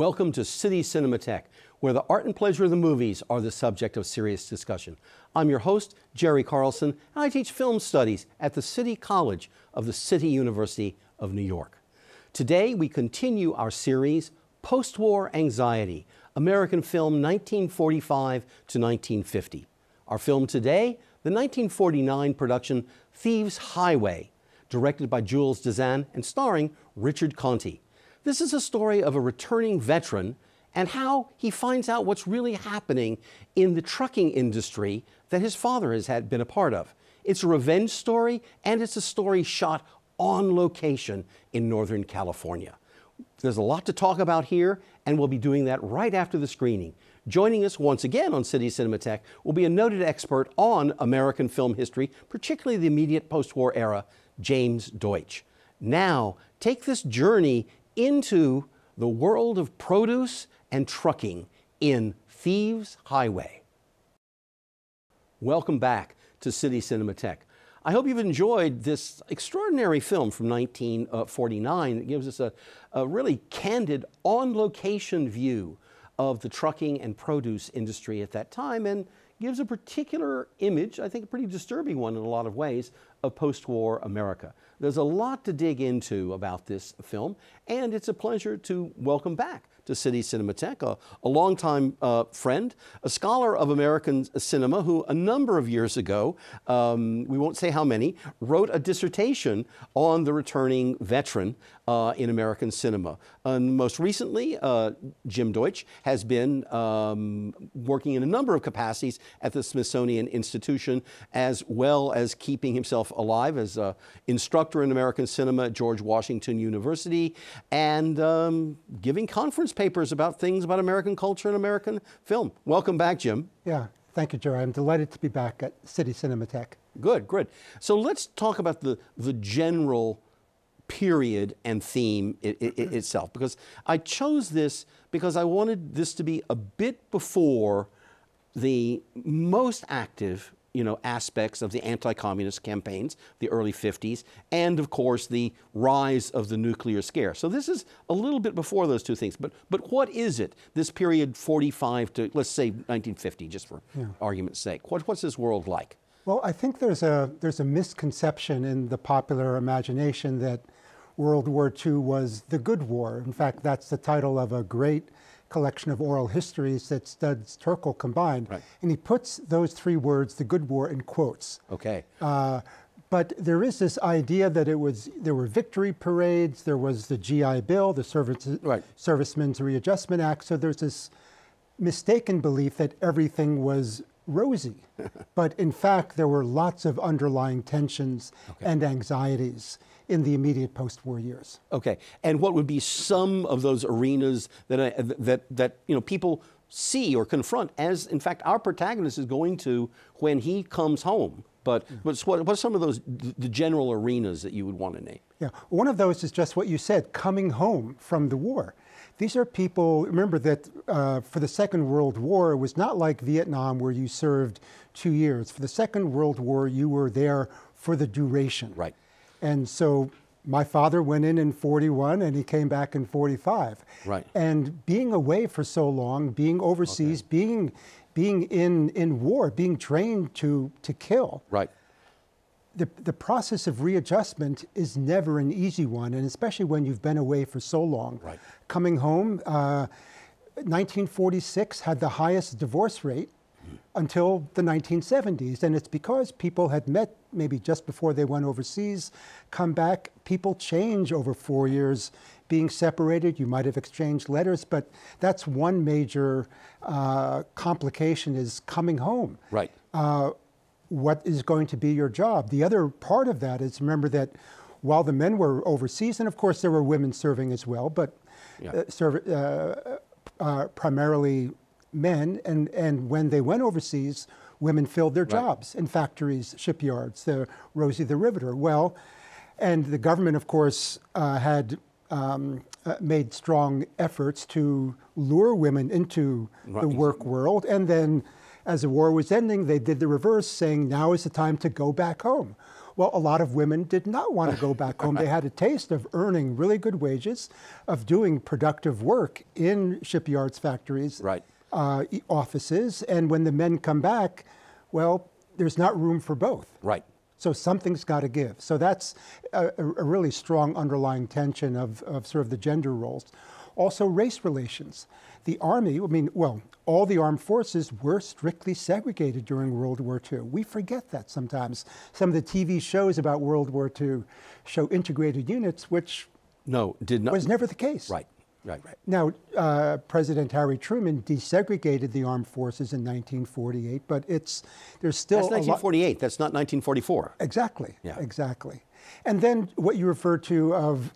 Welcome to City Cinematheque, where the art and pleasure of the movies are the subject of serious discussion. I'm your host, Jerry Carlson, and I teach film studies at the City College of the City University of New York. Today, we continue our series, Post-War Anxiety, American Film 1945 to 1950. Our film today, the 1949 production Thieves Highway, directed by Jules Dassin and starring Richard Conte. This is a story of a returning veteran and how he finds out what's really happening in the trucking industry that his father has been a part of. It's a revenge story, and it's a story shot on location in Northern California. There's a lot to talk about here, and we'll be doing that right after the screening. Joining us once again on City Cinematheque will be a noted expert on American film history, particularly the immediate post-war era, James Deustsch. Now, take this journey into the world of produce and trucking in Thieves Highway. Welcome back to City Cinematheque. I hope you've enjoyed this extraordinary film from 1949. It gives us a really candid, on-location view of the trucking and produce industry at that time, and gives a particular image, I think a pretty disturbing one in a lot of ways, of post-war America. There's a lot to dig into about this film, and it's a pleasure to welcome back to City Cinematheque a longtime friend, a scholar of American cinema who a number of years ago, we won't say how many, wrote a dissertation on the returning veteran in American cinema. Most recently, Jim Deustsch has been working in a number of capacities at the Smithsonian Institution, as well as keeping himself alive as an instructor in American cinema at George Washington University, and giving conference papers about things about American culture and American film. Welcome back, Jim. Yeah, thank you, Jerry. I'm delighted to be back at City Cinematheque. Good, good. So let's talk about the general period and theme itself, because I chose this because I wanted this to be a bit before the most active aspects of the anti-communist campaigns, the early 50s, and of course the rise of the nuclear scare. So this is a little bit before those two things. But what is it, this period 45 to, let's say, 1950, just for argument's sake? What's this world like? Well, I think there's a misconception in the popular imagination that World War II was the good war. In fact, that's the title of a great collection of oral histories that Studs Terkel combined. Right. And he puts those three words, the good war, in quotes. Okay. But there is this idea that there were victory parades, there was the GI Bill, the Servicemen's Readjustment Act, so there's this mistaken belief that everything was rosy. But in fact, there were lots of underlying tensions and anxieties in the immediate post-war years. Okay, and what would be some of those arenas that people see or confront, as in fact our protagonist is going to when he comes home? But what are some of those the general arenas that you would want to name? Yeah, one of those is just what you said, coming home from the war. These are people, remember that for the Second World War, it was not like Vietnam where you served 2 years. For the Second World War, you were there for the duration. Right. And so my father went in 41 and he came back in 45. Right. And being away for so long, being overseas, being in war, being trained to kill. Right. The process of readjustment is never an easy one, and especially when you've been away for so long. Right. Coming home, 1946 had the highest divorce rate until the 1970s, and it's because people had met maybe just before they went overseas, come back. People change over 4 years, being separated. You might have exchanged letters, but that's one major complication, is coming home. Right. What is going to be your job? The other part of that is, remember that while the men were overseas, and of course there were women serving as well, but primarily men, and when they went overseas, women filled their jobs in factories, shipyards, the Rosie the Riveter. Well, and the government, of course, had made strong efforts to lure women into the work world, and then as the war was ending, they did the reverse, saying now is the time to go back home. Well, a lot of women did not want to go back home. They had a taste of earning really good wages, of doing productive work in shipyards, factories, offices. And when the men come back, well, there's not room for both. Right. So something's got to give. So that's a really strong underlying tension of sort of the gender roles. Also, race relations. The Army, I mean, well, all the armed forces were strictly segregated during World War II. We forget that sometimes. Some of the TV shows about World War II show integrated units, which was never the case. Right. Now, President Harry Truman desegregated the armed forces in 1948, but there's still That's 1948. That's not 1944. Exactly. Yeah. Exactly. And then what you refer to of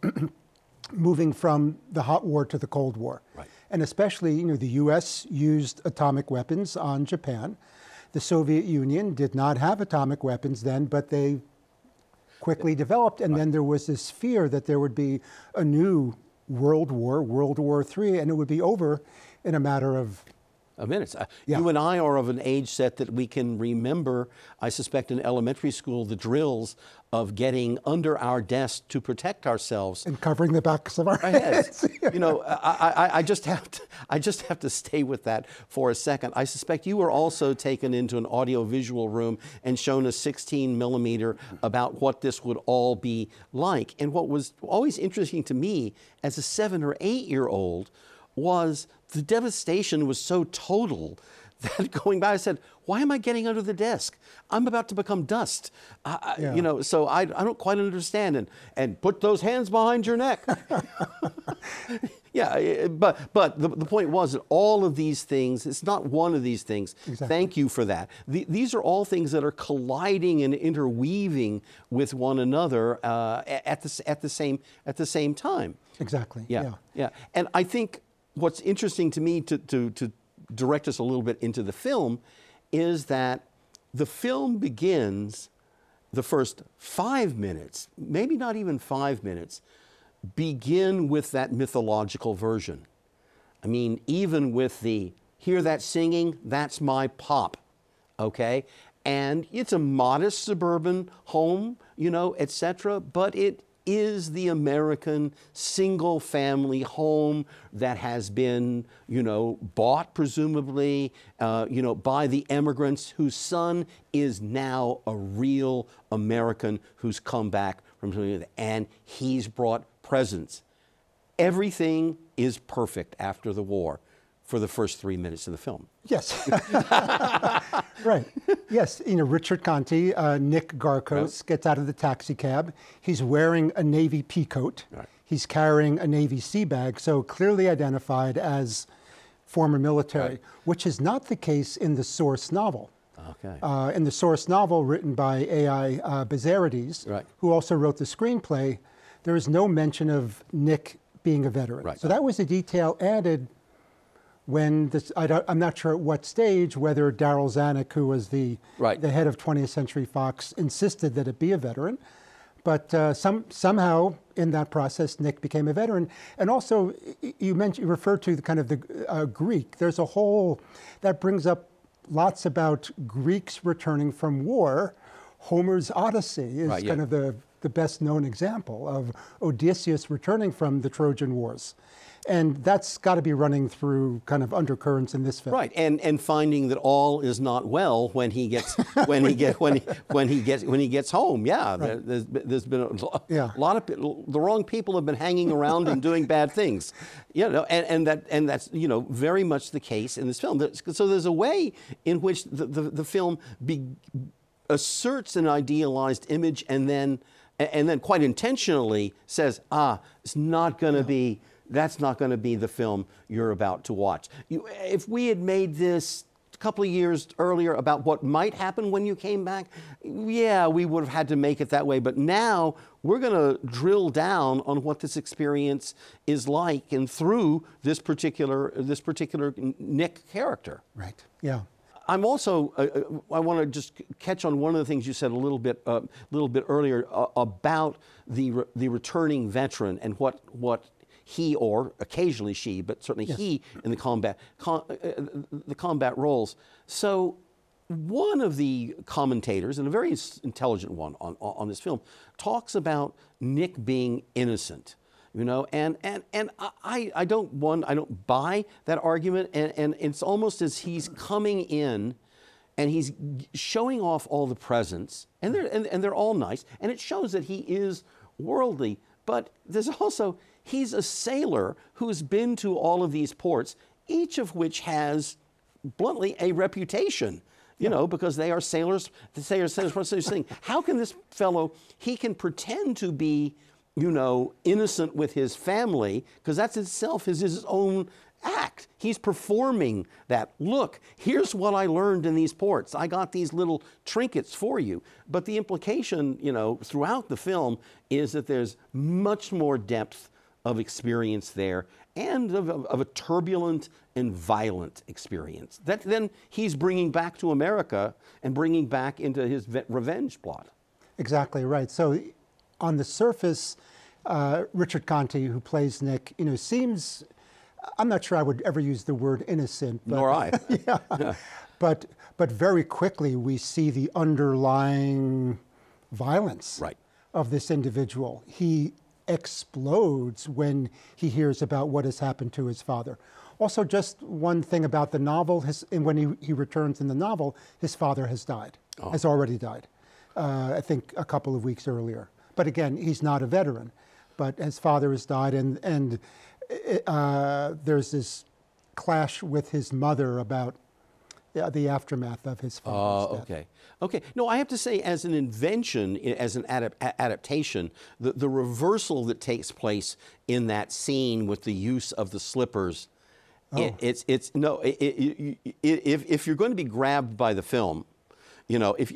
moving from the hot war to the Cold War. Right. And especially, the U.S. used atomic weapons on Japan. The Soviet Union did not have atomic weapons then, but they quickly developed. And then there was this fear that there would be a new World War, World War III, and it would be over in a matter of minutes. You and I are of an age set that we can remember, I suspect in elementary school, the drills of getting under our desk to protect ourselves. And covering the backs of our heads. I just have to stay with that for a second. I suspect you were also taken into an audio-visual room and shown a 16 millimeter about what this would all be like. And what was always interesting to me as a 7 or 8 year old was the devastation was so total that going by, I said, why am I getting under the desk? I'm about to become dust. So I don't quite understand. And put those hands behind your neck. But the point was that all of these things, it's not one of these things. Exactly. Thank you for that. These are all things that are colliding and interweaving with one another at the same time. Exactly. Yeah. And I think what's interesting to me to direct us a little bit into the film is that the film begins, the first 5 minutes, maybe not even 5 minutes, begin with that mythological version. I mean, even with hear that singing, that's my pop, okay? And it's a modest suburban home, etc., but it is the American single-family home that has been, bought presumably, by the immigrants whose son is now a real American who's come back from, and he's brought presents. Everything is perfect after the war for the first 3 minutes of the film. Yes. Right. Yes. Richard Conte, Nick Garkos, gets out of the taxi cab. He's wearing a Navy pea coat. Right. He's carrying a Navy sea bag, so clearly identified as former military, which is not the case in the source novel. Okay. In the source novel written by A.I. Bezzerides, who also wrote the screenplay, there is no mention of Nick being a veteran. Right. So that was a detail added when I'm not sure at what stage, whether Darryl Zanuck, who was the head of 20th Century Fox, insisted that it be a veteran. But somehow in that process, Nick became a veteran. And also, you referred to the Greek. There's a whole, that brings up lots about Greeks returning from war. Homer's Odyssey is kind of the best known example of Odysseus returning from the Trojan Wars. And that's got to be running through kind of undercurrents in this film, right? And finding that all is not well when he gets when he gets home. Yeah, right. there's been a lot of the wrong people have been hanging around and doing bad things, and that's very much the case in this film. So there's a way in which the film asserts an idealized image and then quite intentionally says, it's not going to be. That's not going to be the film you're about to watch. If we had made this a couple of years earlier about what might happen when you came back, we would have had to make it that way. But now we're going to drill down on what this experience is like and through this particular Nick character. Right. Yeah. I'm also, I want to just catch on one of the things you said a little bit earlier about the returning veteran and what he, or occasionally she, but certainly he in the combat roles. So one of the commentators, and a very intelligent one on this film, talks about Nick being innocent. You know, and I don't buy that argument, and it's almost as he's coming in, and he's showing off all the presents, and they're all nice, and it shows that he is worldly. But there's also, he's a sailor who's been to all of these ports, each of which has, bluntly, a reputation. You know, because they are sailors. The sailors saying, how can this fellow? He can pretend to be, you know, innocent with his family, because that's itself is his own act. He's performing that. Look, here's what I learned in these ports. I got these little trinkets for you. But the implication, you know, throughout the film is that there's much more depth of experience there, and of a turbulent and violent experience that then he's bringing back to America and bringing back into his revenge plot. Exactly right. So on the surface, Richard Conte, who plays Nick, you know, seems, I'm not sure I would ever use the word innocent. But, nor I. Yeah. But very quickly we see the underlying violence of this individual. He explodes when he hears about what has happened to his father. Also, just one thing about the novel, and when he returns in the novel, his father has died, has already died, I think a couple of weeks earlier. But again, he's not a veteran, but his father has died, and there's this clash with his mother about the aftermath of his father's death. Okay. No, I have to say, as an invention, as an adaptation, the reversal that takes place in that scene with the use of the slippers, if you're going to be grabbed by the film, you know, if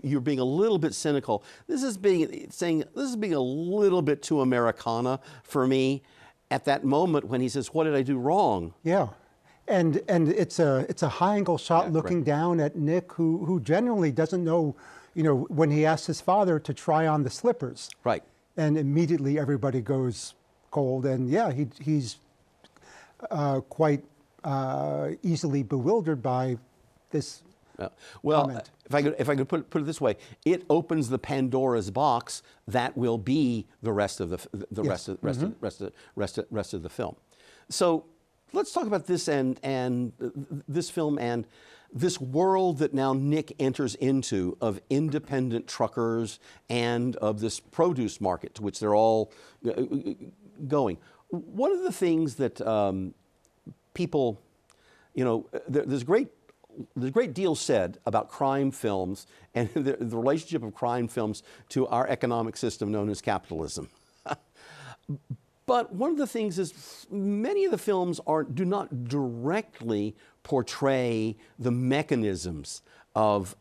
you're being a little bit cynical, this is being a little bit too Americana for me. At that moment when he says, "What did I do wrong?" Yeah. And it's a high angle shot looking down at Nick, who genuinely doesn't know, you know, when he asks his father to try on the slippers. Right. And immediately everybody goes cold, and yeah, he's quite easily bewildered by this. Well, comment. if I could put it this way, it opens the Pandora's box that will be the rest of the rest of the film. So let's talk about this and this film and this world that now Nick enters into of independent truckers and of this produce market to which they're all going. One of the things that people, you know, there's a great deal said about crime films and the relationship of crime films to our economic system known as capitalism. But one of the things is many of the films do not directly portray the mechanisms of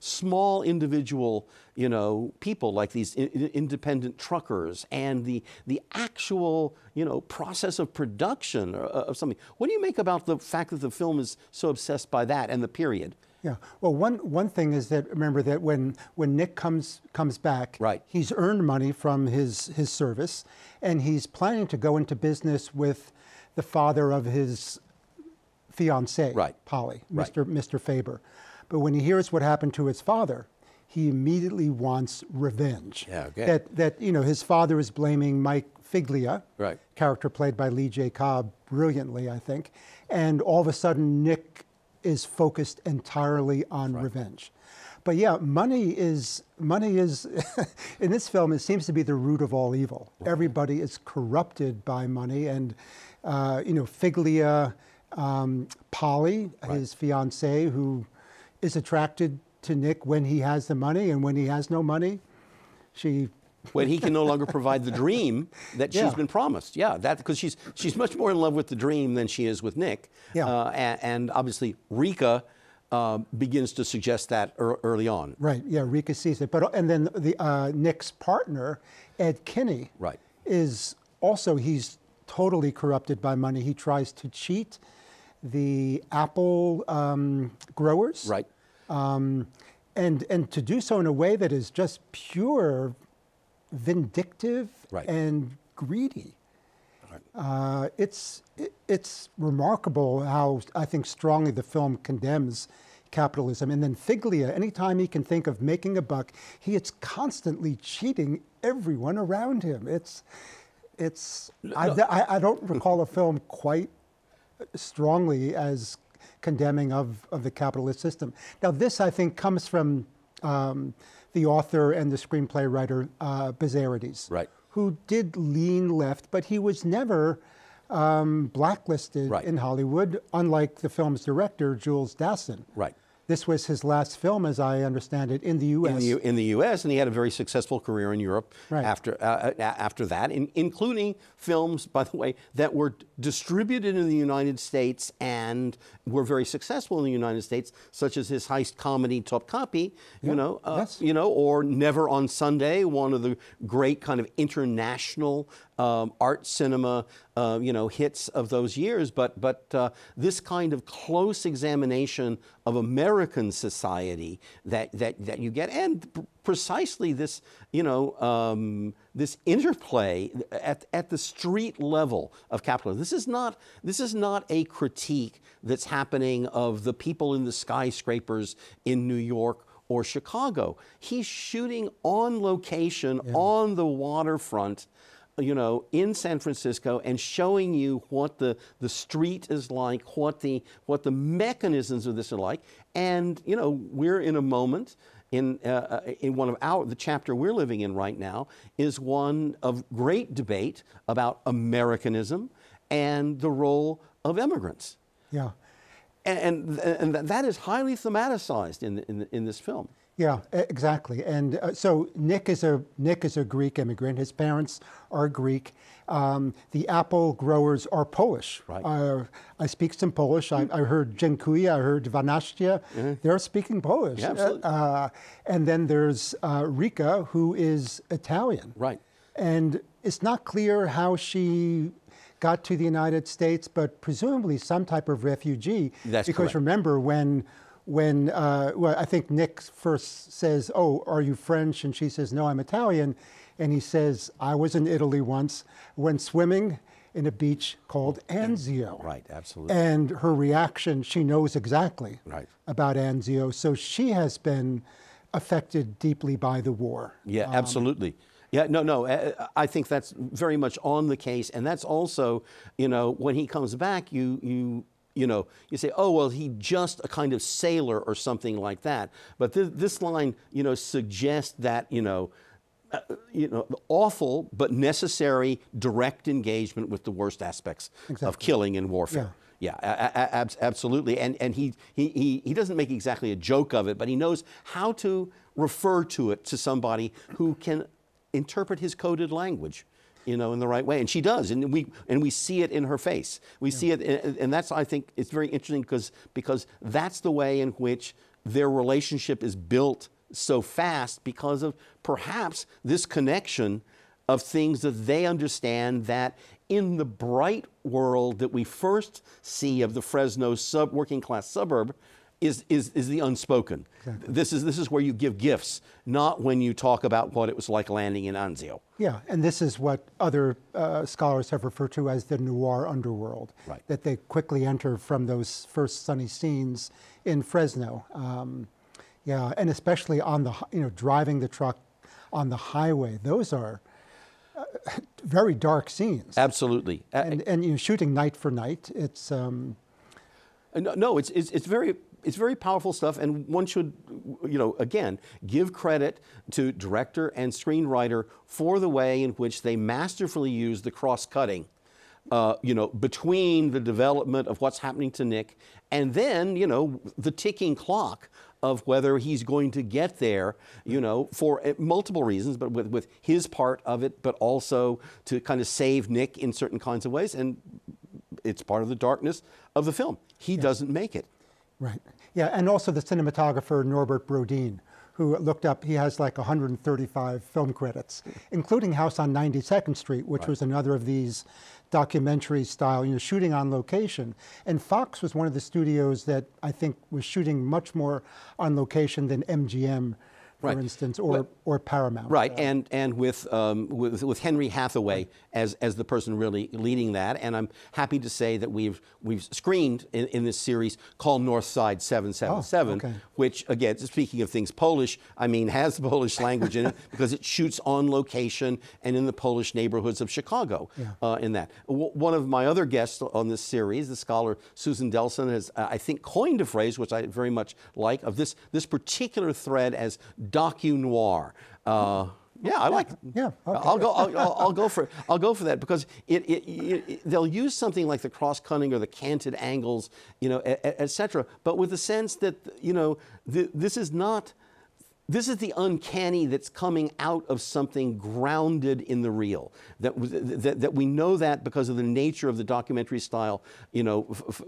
small individual, you know, people like these independent truckers and the actual, you know, process of production of something. What do you make about the fact that the film is so obsessed by that and the period? Yeah. Well, one thing is that, remember that when Nick comes back, he's earned money from his service, and he's planning to go into business with the father of his fiancée, Polly, Mr. Faber. But when he hears what happened to his father, he immediately wants revenge. Yeah, okay. That you know, his father is blaming Mike Figlia, character played by Lee J. Cobb brilliantly, I think, and all of a sudden Nick is focused entirely on revenge. But yeah, money is in this film, it seems to be the root of all evil. Everybody is corrupted by money, and you know, Figlia, Polly, his fiancée, who is attracted to Nick when he has the money, and when he has no money, when he can no longer provide the dream that she's been promised. Yeah, that because she's much more in love with the dream than she is with Nick. Yeah. And obviously Rika begins to suggest that early on. Right. Yeah, Rika sees it. And then Nick's partner, Ed Kinney, is also, he's totally corrupted by money. He tries to cheat the apple growers. Right. And to do so in a way that is just pure vindictive and greedy. It's remarkable how I think strongly the film condemns capitalism. And then Figlia, anytime he can think of making a buck, he is constantly cheating everyone around him. I don't recall a film quite strongly as condemning of the capitalist system. Now this, I think, comes from the author and the screenplay writer, Bezzerides, right, who did lean left, but he was never blacklisted in Hollywood, unlike the film's director, Jules Dassin. Right. This was his last film, as I understand it, in the U.S. In the U.S., and he had a very successful career in Europe after that, including films, by the way, that were distributed in the United States and were very successful in the United States, such as his heist comedy Top Copy, or Never on Sunday, one of the great kind of international art cinema, hits of those years. But this kind of close examination of American society that you get, and precisely this, this interplay at the street level of capitalism. This is not a critique that's happening of the people in the skyscrapers in New York or Chicago. He's shooting on location on the waterfront, in San Francisco, and showing you what the street is like, what the mechanisms of this are like. And we're in a moment in one of the chapter we're living in right now is one of great debate about Americanism and the role of immigrants. Yeah, and that is highly thematicized in this film. Yeah, exactly. And so Nick is a Greek immigrant. His parents are Greek. The apple growers are Polish. Right. I speak some Polish. I heard dziękuję. I heard 12. They're speaking Polish. Yeah, absolutely. And then there's Rika, who is Italian. Right. And it's not clear how she got to the United States, but presumably some type of refugee. That's because correct. Remember when I think Nick first says, "Oh, are you French?" And she says, "No, I'm Italian." And he says, "I was in Italy once, went swimming in a beach called Anzio." Right, absolutely. And her reaction, she knows exactly about Anzio. So she has been affected deeply by the war. Yeah, absolutely. Yeah, no, I think that's very much on the case. And that's also, when he comes back, you say, oh, well, he just a kind of sailor or something like that. But this line, suggests that, awful but necessary direct engagement with the worst aspects of killing and warfare. Yeah, absolutely. And he doesn't make exactly a joke of it, but he knows how to refer to it to somebody who can interpret his coded language, in the right way, and she does, and we see it in her face. We see it, and that's, I think, it's very interesting because that's the way in which their relationship is built so fast because of perhaps this connection of things that they understand that in the bright world that we first see of the Fresno working class suburb is the unspoken. Exactly. This is where you give gifts, not when you talk about what it was like landing in Anzio. Yeah, and this is what other scholars have referred to as the noir underworld, that they quickly enter from those first sunny scenes in Fresno. Yeah, and especially on the driving the truck on the highway. Those are very dark scenes. Absolutely, and shooting night for night. It's no, it's very powerful stuff, and one should, again, give credit to director and screenwriter for the way in which they masterfully use the cross-cutting, between the development of what's happening to Nick and then, the ticking clock of whether he's going to get there, for multiple reasons, but with his part of it, but also to kind of save Nick in certain kinds of ways, and it's part of the darkness of the film. He doesn't make it. Right. Yeah, and also the cinematographer Norbert Brodin, who looked up, he has like 135 film credits, including House on 92nd Street, which was another of these documentary style, shooting on location. And Fox was one of the studios that I think was shooting much more on location than MGM for instance, or Paramount. Right, and with Henry Hathaway as the person really leading that, and I'm happy to say that we've screened in this series called North Side 777, which, again, speaking of things Polish, I mean, has the Polish language in it because it shoots on location and in the Polish neighborhoods of Chicago. In that, one of my other guests on this series, the scholar Susan Delson, has I think coined a phrase which I very much like of this particular thread as docu-noir. Yeah, I like. Yeah, okay. I'll go for that because they'll use something like the cross-cutting or the canted angles, etc. But with the sense that this is not. This is the uncanny that's coming out of something grounded in the real. That we know that because of the nature of the documentary style,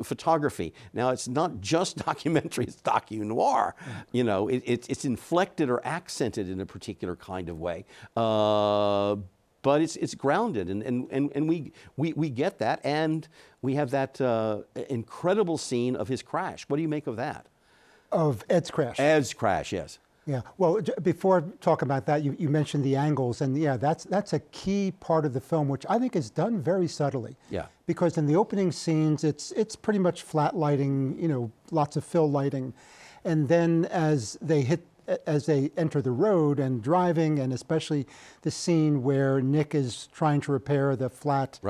photography. Now, it's not just documentary; it's docu-noir. It's inflected or accented in a particular kind of way. But it's grounded, and we get that, and we have that incredible scene of his crash. What do you make of that? Of Ed's crash. Ed's crash, yes. Yeah. Well, before talking about that, you mentioned the angles, and yeah, that's a key part of the film, which I think is done very subtly. Yeah. Because in the opening scenes, it's pretty much flat lighting, lots of fill lighting, and then as they enter the road and driving, and especially the scene where Nick is trying to repair the flat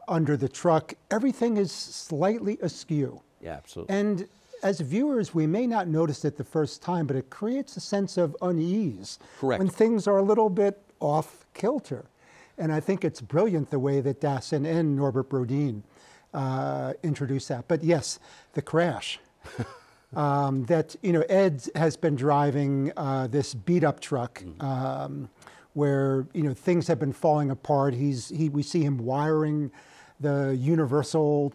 under the truck, everything is slightly askew. Yeah, absolutely. And as viewers, we may not notice it the first time, but it creates a sense of unease. Correct. When things are a little bit off kilter. And I think it's brilliant the way that Dassin and Norbert Brodin introduce that. But yes, the crash. That, Ed has been driving this beat-up truck where, things have been falling apart. We see him wiring the universal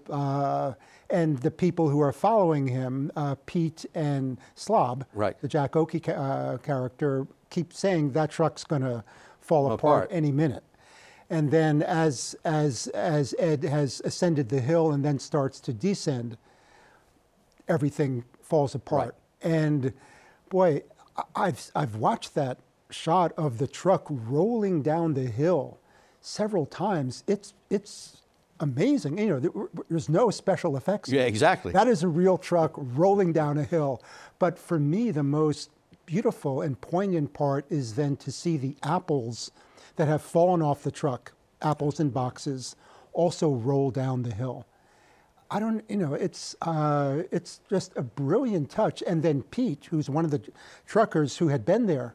and the people who are following him, Pete and Slob, the Jack Oakey character, keep saying that truck's going to fall apart any minute. And then as Ed has ascended the hill and then starts to descend, everything falls apart. And boy, I've watched that shot of the truck rolling down the hill several times. It's amazing. There's no special effects. Yeah, exactly. That is a real truck rolling down a hill. But for me, the most beautiful and poignant part is then to see the apples that have fallen off the truck, apples in boxes, also roll down the hill. It's just a brilliant touch. And then Pete, who's one of the truckers who had been there,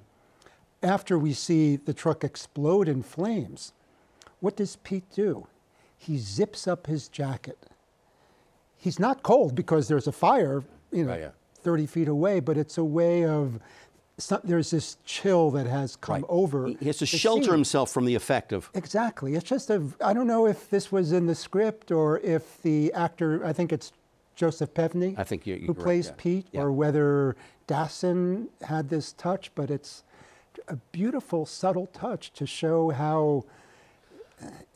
after we see the truck explode in flames, what does Pete do? He zips up his jacket. He's not cold because there's a fire, 30 feet away, but it's a way of, there's this chill that has come over. He has to shelter himself from the effect of. Exactly. It's just I don't know if this was in the script or if the actor, I think it's Joseph Pevney, I think who plays Pete, or whether Dassin had this touch, but it's a beautiful, subtle touch to show how.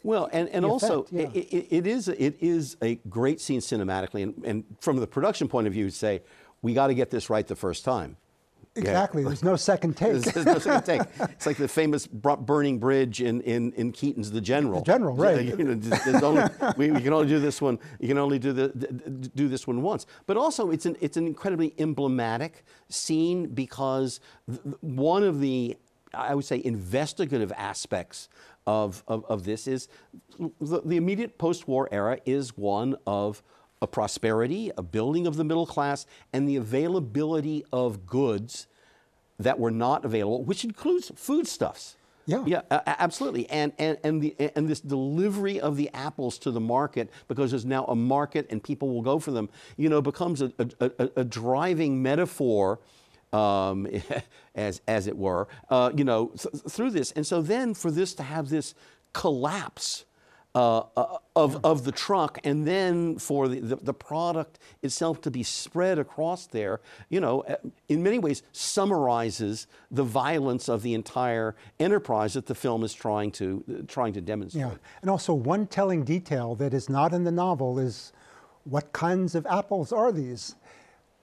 Well, and also it is a great scene cinematically, and from the production point of view, say we got to get this right the first time. Exactly. There's no second take. There's no second take. It's like the famous burning bridge in Keaton's The General. The General, right? We can only do this one. You can only do this one once. But also, it's an incredibly emblematic scene because one of the, I would say, investigative aspects of this is the immediate post-war era is one of a prosperity, a building of the middle class, and the availability of goods that were not available, which includes foodstuffs. Yeah, absolutely. And this delivery of the apples to the market, because there's now a market and people will go for them, becomes a driving metaphor, as it were, through this. And so then for this to have this collapse of the truck, and then for the product itself to be spread across there, in many ways summarizes the violence of the entire enterprise that the film is trying to demonstrate. Yeah, and also one telling detail that is not in the novel is what kinds of apples are these?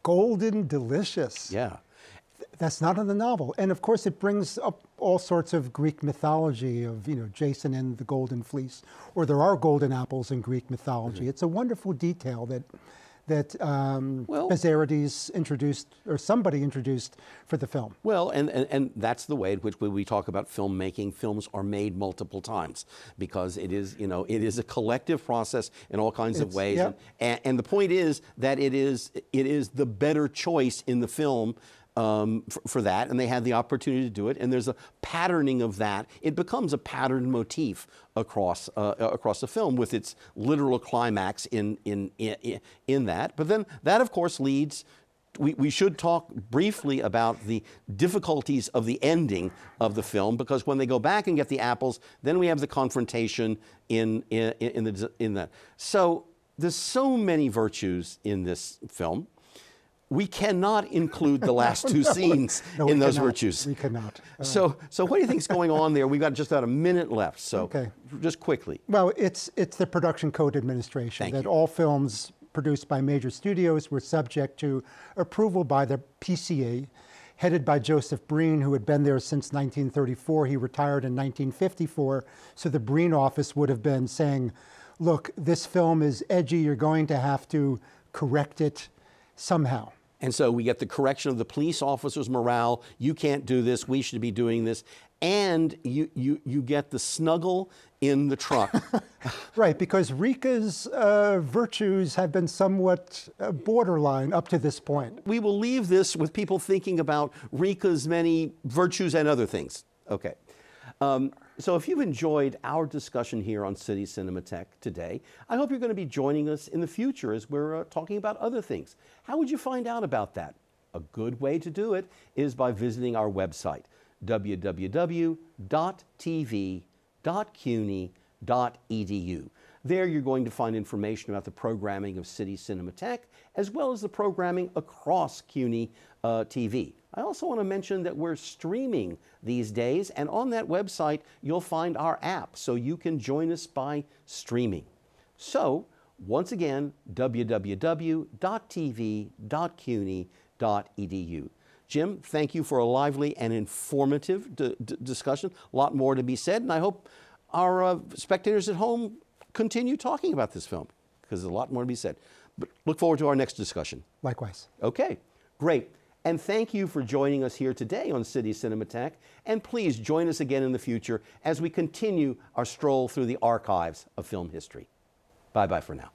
Golden delicious. Yeah. That's not in the novel. And of course, it brings up all sorts of Greek mythology of, Jason and the golden fleece, or there are golden apples in Greek mythology. It's a wonderful detail that Bezzerides introduced, or somebody introduced for the film. Well, and that's the way in which when we talk about filmmaking, films are made multiple times because it is, it is a collective process in all kinds of ways. Yeah. And the point is that it is the better choice in the film for that, and they had the opportunity to do it, and there's a patterning of that. It becomes a patterned motif across the film with its literal climax in that. But then that, of course, leads. We should talk briefly about the difficulties of the ending of the film, because when they go back and get the apples, then we have the confrontation in that. So there's so many virtues in this film. We cannot include the last two scenes in those virtues. We cannot. So what do you think is going on there? We've got just about a minute left, so just quickly. Well, it's the Production Code Administration. That all films produced by major studios were subject to approval by the PCA, headed by Joseph Breen, who had been there since 1934. He retired in 1954, so the Breen office would have been saying, look, this film is edgy, you're going to have to correct it somehow. And so we get the correction of the police officers' morale. You can't do this. We should be doing this. And you get the snuggle in the truck. Right, because Rika's virtues have been somewhat borderline up to this point. We will leave this with people thinking about Rika's many virtues and other things. Okay. So if you've enjoyed our discussion here on City Cinematheque today, I hope you're going to be joining us in the future as we're talking about other things. How would you find out about that? A good way to do it is by visiting our website, www.tv.cuny.edu. There you're going to find information about the programming of City Cinematheque, as well as the programming across CUNY TV. I also want to mention that we're streaming these days, and on that website you'll find our app, so you can join us by streaming. So, once again, www.tv.cuny.edu. Jim, thank you for a lively and informative discussion. A lot more to be said, and I hope our spectators at home continue talking about this film, because there's a lot more to be said. But look forward to our next discussion. Likewise. Okay, great. And thank you for joining us here today on City Cinematheque. And please join us again in the future as we continue our stroll through the archives of film history. Bye-bye for now.